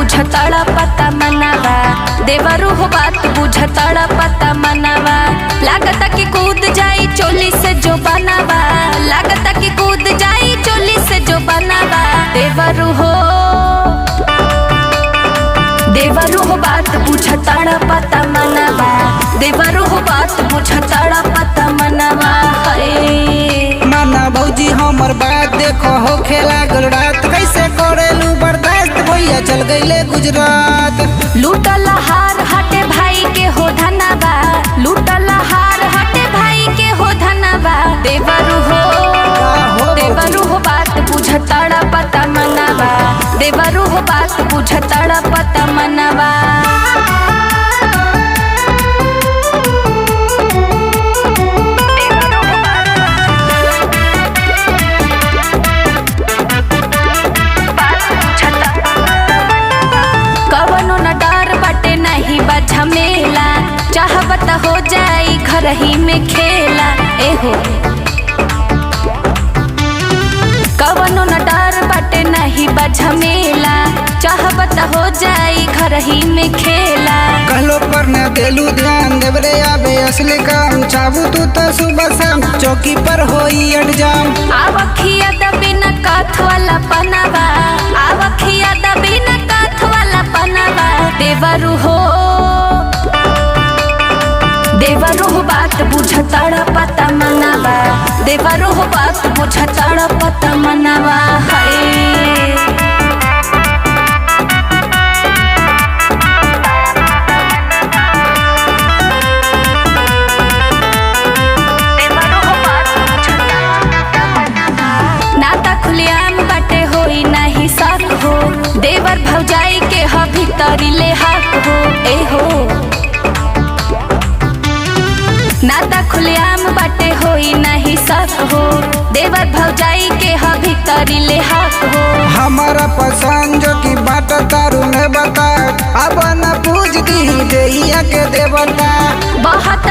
बुझतड़ा पता मनवा, देवरू हो बात बुझतड़ा पता मनवा। लागता कि कूद जाई चोली से जो बनावा, लागता कि कूद जाई चोली से जो बनावा। देवरू हो बात बुझतड़ा पता मनवा, देवरू हो बात बुझतड़ा पता मनवा। माना भौजी हमर बात देखो हो खेला गुजरात, कैसे करेलू बर्दाश्त भैया चल गईले गुजरात। लूटल हार हटे भाई के हो धनवा, लूटल हार हटे भाई के हो धनवा। देवरू हो बात बुझतड़ा पता मनवा, देवरू हो बात बुझतड़ा पता मनवा। कवनो न डर बटे नहीं बा झमेला, चाहबत हो जाई घर ही में खेला। एहो कवनो न डर बटे नहीं बा झमेला, चाहबत हो जाई घर ही में खेला। कहलो पर न देलू ध्यान, देवरे आबे असली काम। चाबू तू तो सुबह शाम चौकी पर होई अड़जाम। आवखिया दबी न काथ वाला पनावा, आवखिया दबी न काथ वाला पनावा। देवरू हो बात बुझतड़ा पता मनवा, देवरू हो बात बुझतड़ा पता मनवा। नाता खुलियाम बाटे होई नहीं शक हो, देवर भौजाई के ह भीतरी ले हक हो। एहो नाता खुलियाम बाटे होई नहीं शक हो, देवर भौजाई के ह भीतरी ले हक हो। हमारा पसंद जो की बात तारू ने बता, अब न पूछ दी देहिया के देवता। बहुत